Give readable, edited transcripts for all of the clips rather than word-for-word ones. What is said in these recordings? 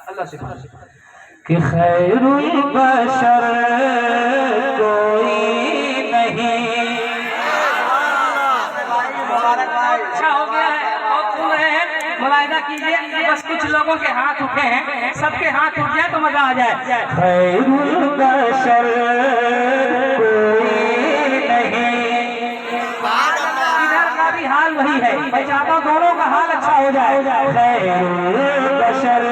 अल्लाह से कि खैरुल बशर कोई नहीं। अच्छा हो गया है, बहुत सुन रहे हैं, मुलाहिदा कीजिए, बस कुछ लोगों के हाथ उठे हैं, सबके हाथ उठ जाए तो मजा आ जाए। खैरुल बशर कोई नहीं। इधर का भी हाल वही है, मैं चाहता हूँ दोनों का हाल अच्छा हो जाए। खैरुल बशर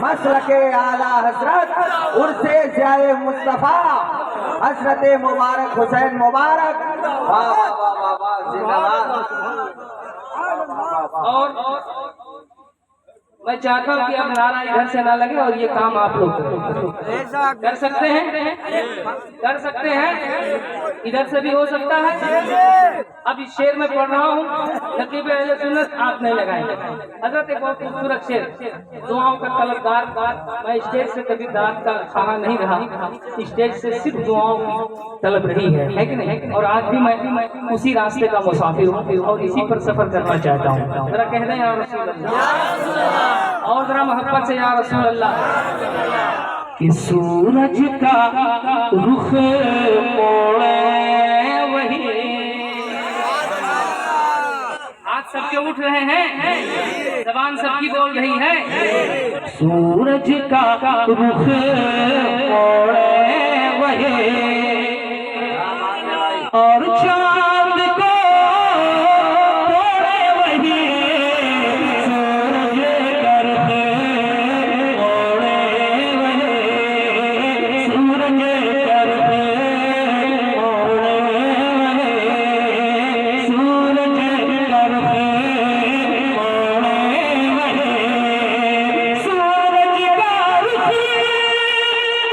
मसलके आला हजरत उर्से जाए मुस्तफा हजरत मुबारक हुसैन मुबारक। वाह वाह वाह वाह वाह, जिंदाबाद। और मैं चाहता हूँ कि अब नारा इधर से ना लगे और ये काम आप लोग कर सकते हैं, कर सकते हैं, इधर से भी हो सकता है। अब इस शेर में पढ़ रहा हूँ, नकीब अहले सुन्नत आप नहीं लगाएंगे। हजरत एक बहुत खूबसूरत शेर, दुआओं का तलबगार। मैं स्टेज से कभी दाद का खाना नहीं रहा, स्टेज से सिर्फ दुआओं की तलब रही है कि नहीं? और आज भी मैं उसी रास्ते का मुसाफिर हूँ और इसी पर सफर करना चाहता हूँ। जरा कह दें या रसूल अल्लाह, और जरा मोहब्बत से या रसूल अल्लाह। कि सूरज का रुख मोड़े वही। हाथ सबके उठ रहे हैं, जबान सबकी बोल रही है। सूरज का रुख मोड़े वही और चांद को तोड़े वही। सूरज करके मोड़े वही, सूरज करके मोड़े वही, सूरज करके मोड़े वही। सूरज का रुख मोड़े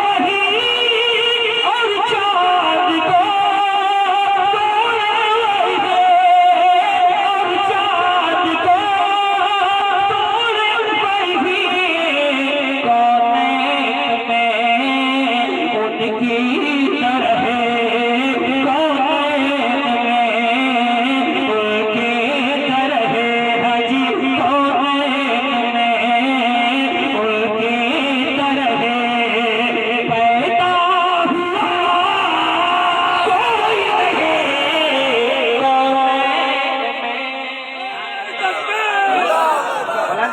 वही और चांद को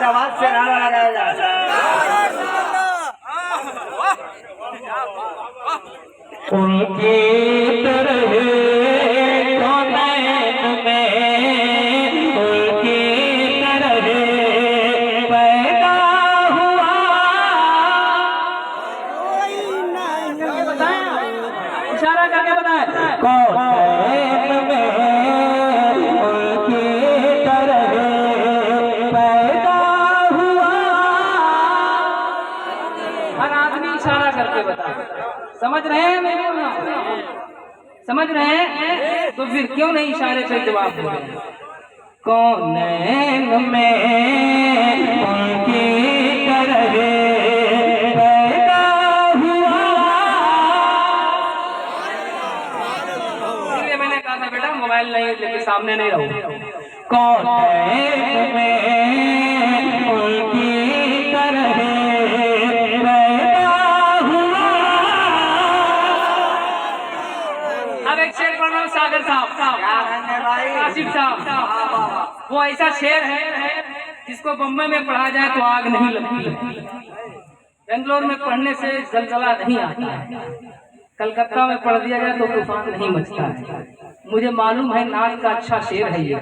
आवाज से नारा लगाया जाए। उनकी तरह कौनैन में, उनकी तरह पैदा हुआ। इशारा करके बताएं। कौनैन में उनकी तरह पैदा हुआ। हर आदमी इशारा करके बताए। समझ रहे हैं मेरे को? समझ रहे हैं? तो फिर क्यों नहीं इशारे से जवाब दे रहे हैं? कौनैन में उनकी तरह पैदा हुआ। सामने नहीं रहो। कौतैब में उनकी तरह पैदा हुआ। अब एक शेर पढ़ रहा हूँ सागर साहब, आसिफ साहब। वो ऐसा शेर है जिसको बम्बई में पढ़ा जाए तो आग नहीं लगती, बेंगलोर में पढ़ने से जलजला नहीं आता है, कलकत्ता में पढ़ दिया जाए तो तूफान नहीं मचता है। मुझे मालूम है नात का अच्छा शेर है ये,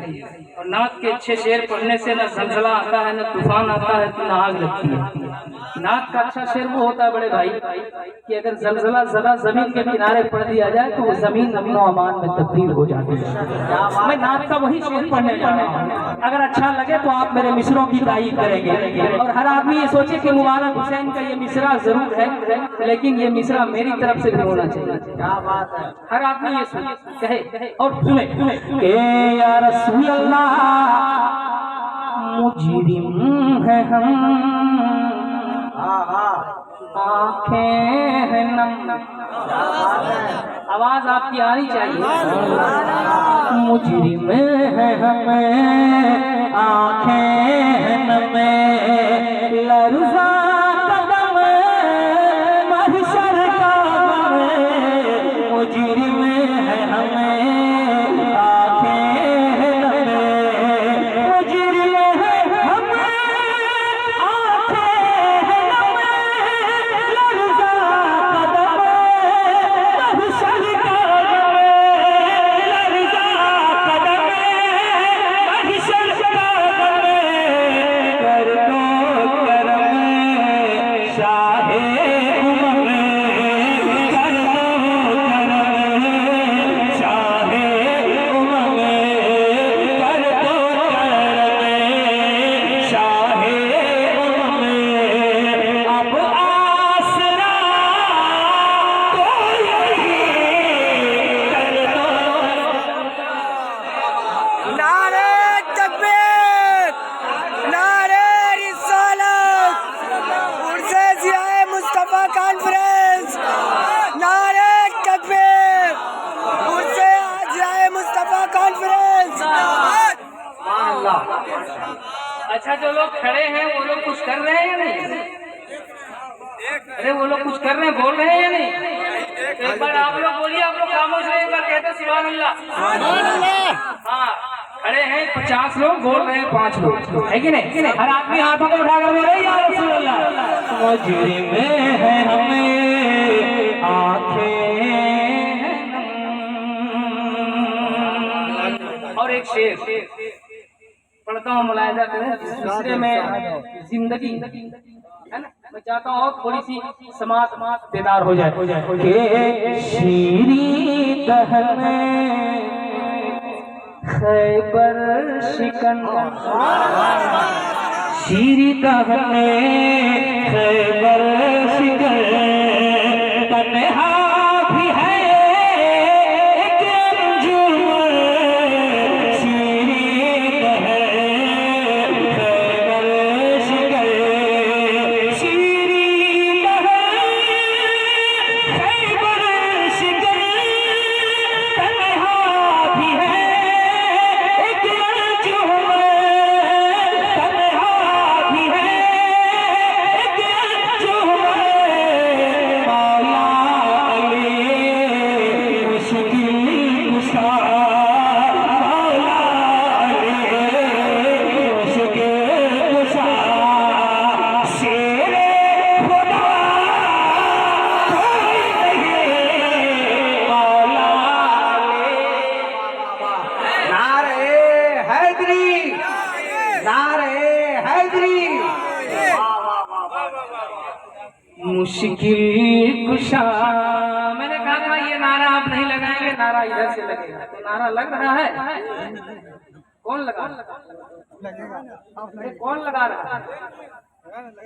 और नात के अच्छे शेर पढ़ने से न जलजला आता है, न तूफान आता है, तो न आग लगती है। नात का अच्छा शेर वो होता है बड़े भाई कि अगर जलजला जरा जमीन के किनारे पढ़ दिया जाए तो वो जमीन अमनो अमान में तब्दील हो जाती है। मैं नात का वही शेर पढ़ने जा रहा हूँ, अगर अच्छा लगे तो आप मेरे मिसरों की तारीफ करेंगे। और हर आदमी ये सोचे कि मुबारक हुसैन का ये मिसरा जरूर है, लेकिन ये मिसरा मेरी तरफ से भी होना चाहिए। क्या बात है, हर आदमी ये कहे और सुने के या रसूल अल्लाह मुजरिम है हम, आँखें हैं नम। आवाज आपकी आनी चाहिए। मुजरिम है हम, आँखें हैं नम, लर्ज़ा कदम महशर का गम। मुजरिम है हम, अच्छा जो लोग खड़े हैं वो लोग कुछ कर रहे हैं या नहीं? अरे वो लोग कुछ कर रहे हैं, बोल रहे हैं या नहीं? एक बार आप लोग बोलिए, आप लोग खामोश रहे, एक बार कहते सुभान अल्लाह। हाँ, खड़े हैं 50 लोग, बोल रहे हैं 5 लोग, है कि नहीं? हर आदमी हाथों को उठाकर बोल रहे या रसूल अल्लाह। मुजरिम है हमें आँखें और एक शेर पढ़ता हूँ, मुलायजा करें, दूसरे में जिंदगी है ना। मैं चाहता हूँ थोड़ी सी समाज बेदार हो जाए। के शीरी दहन खैबर शिकन, शीरी दहन खैबर शिकन, तन्हा भी है एक अंजुमन। शीरी दहन खैबर शिकन, शीरी दहन खैबर शिकन, तन्हा भी है एक अंजुमन। तन्हा भी है एक अंजुमन। मौला अली मुश्किल कुशा, मौला अली मुश्किल कुशा, शेरे खुदा कोई नहीं, मौला नारे हैदरी, नारे हैदरी। मुश्किल कुशा। मैंने कहा था ये नारा आप नहीं लगाएंगे, नारा इधर से लगेगा। तो नारा लग रहा है, कौन लगा? अरे कौन लगा रहा है?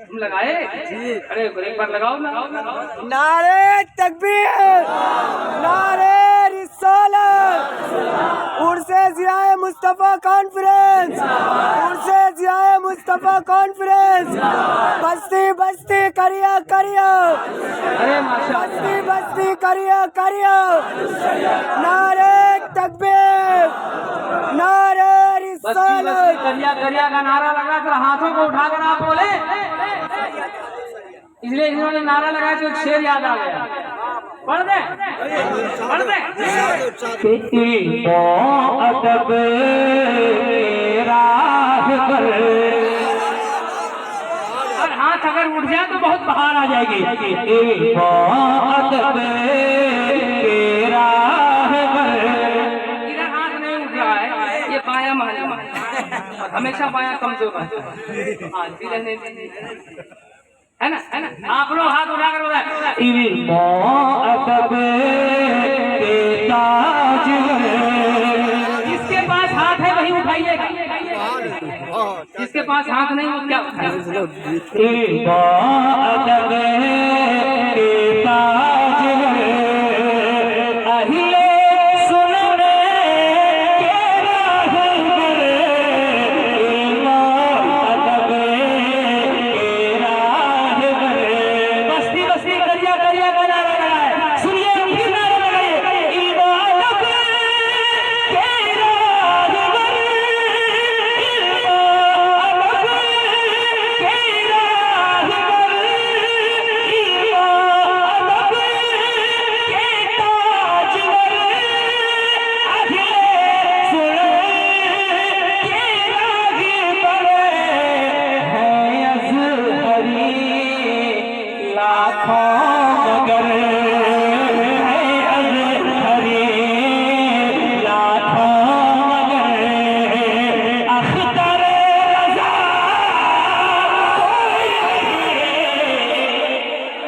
तुम लगाए? अरे एक बार लगाओ ना। नारे तकबीर, नारे रिसालत उर्से ज़ियाए मुस्तफ़ा कॉन्फ्रेंस उर्से ज़ियाए मुस्तफ़ा कॉन्फ्रेंस बस्ती बस्ती करिया करिया अरे माशाअल्लाह, बस्ती बस्ती करिया करिया नारे तकबीर नारे बस्ती बस्ती रिसालत करिया करिया का नारा लगा कर हाथों को उठाकर आप बोले, इसलिए इन्होंने नारा लगाया तो एक शेर याद आ गया। पढ़ दे, पढ़ दे। अदब राह पर, और हाथ अगर उठ जाए तो बहुत बाहर आ जाएगी। अदब राह पर, इधर हाथ नहीं उठ रहा है, ये बायां महल और हमेशा बायां कमजोर है। हाँ, सीधे नहीं, है ना, है ना। आप लोग हाथ उठाकर बोला, अदब के ताज जिसके पास हाथ है वही उठाइएगा, जिसके पास हाथ नहीं वो क्या उठाएगा? अदब के ताज अहिले सुनने के राहबर, अदब के राहबर, बस्ती बस्ती करिया करिया का नारा लगाए, सुनिए फिर नारा लगाइए, अदब के राहबर,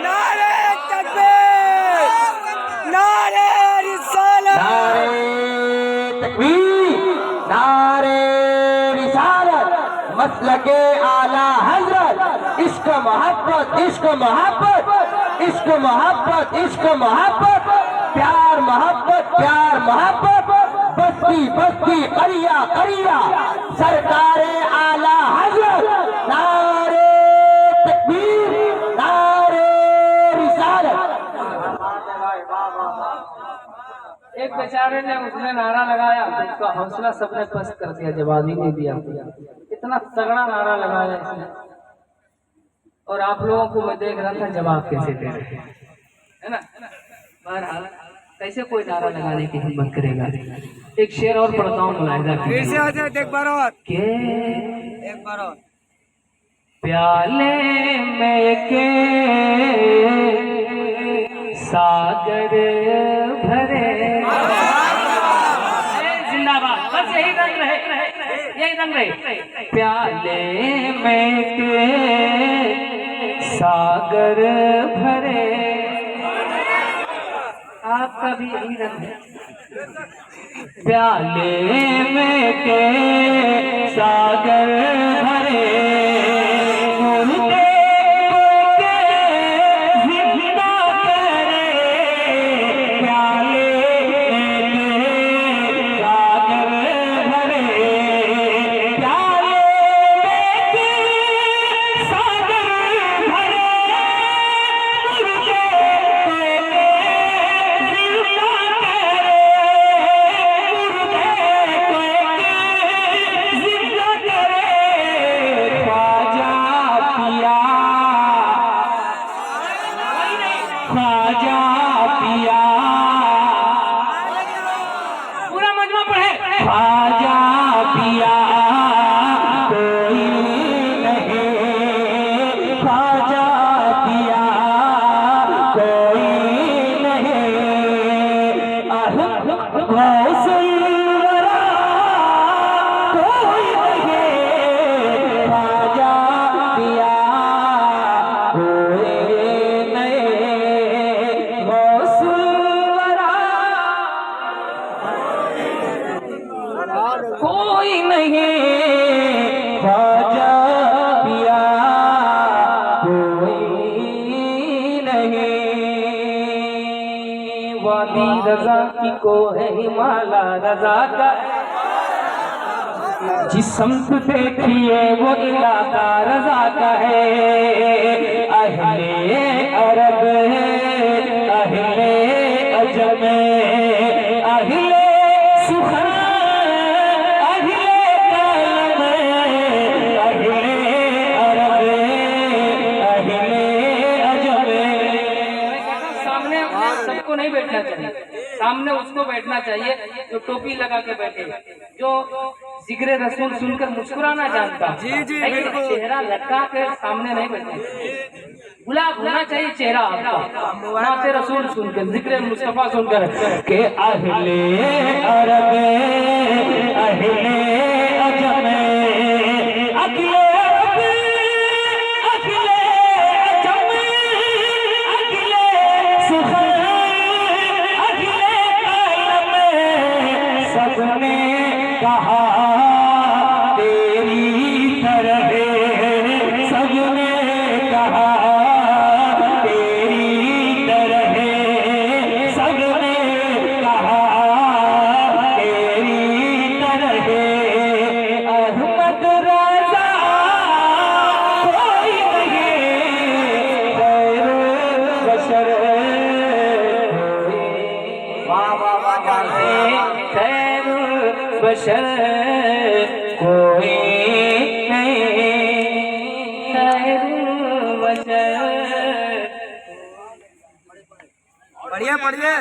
नारे तकबीर नारे रिसालत नारे रिसालत मसलके आला हजरत, इश्क मोहब्बत इश्क मोहब्बत इश्क मोहब्बत इश्क मोहब्बत, प्यार मोहब्बत प्यार मोहब्बत, बस्ती बस्ती करिया करिया सरकारे आला हजरत, नारे तकबीर नारे रिसालत। एक बेचारे ने उसने नारा लगाया, उसका हौसला सबने पस्त कर दिया, जवाब ही नहीं दिया। इतना तगड़ा नारा लगाया इसने, और आप लोगों को मैं देख रहा था जवाब कैसे दे रहे हैं, है ना। बहरहाल कैसे कोई नारा लगाने की हिम्मत करेगा। एक शेर और पढ़ता हूँ मुलाहिजा फिर से आ जाए एक बार और के एक बार और प्याले में के सागर भरे, जिंदाबाद, बस यही रंग रहे, यही रंग रहे। प्याले में के सागर भरे, आपका भी यही रंग है। प्याले में के सागर भरे, मुर्दे को जिंदा करे, प्याले में सागर भरे, प्याले में सागर भरे, मुर्दे को जिंदा करे, मुर्दे को जिंदा करे, ख्वाजा पिया ख्वाजा पिया, पूरा मजमा पढ़े, ख्वाजा पिया कोई नहीं, ख्वाजा पिया कोई नहीं, गौसुल वरा कोई नहीं, ख्वाजा पिया कोई नहीं, गौसुल वरा कोई नहीं, ख्वाजा पिया कोई नहीं, वादी रजा की को है हिमाला रजा का, जिस समत देखिए वो इलाका रजा का है। अहले अरब अहले अजम अहले सुखन अहले कलम अहले अरब अहले अजम। सामने सबको नहीं बैठना चाहिए, सामने उसको बैठना चाहिए जो टोपी लगा के बैठे, जो जिक्र रसूल सुनकर मुस्कुराना जानता। जी, जी, लेकिन बिल्कुल। चेहरा लटका के सामने नहीं बैठे, गुलाब होना चाहिए चेहरा आपका, नाते रसूल सुनकर जिक्र मुस्तफा सुनकर के अहले अरब अहले अजम अखिले अरब अखिले अजम अखिले सुखन अखिले कलम। सबने कहा तेरी तरह, सबने कहा तेरी तरह, सबने कहा तेरी तरह। अहमद रजा कोई नहीं खैर बशर, वाह वाह वाह वाह। खैर बशर कोई नहीं खैर बशर। बढ़िया बढ़िया।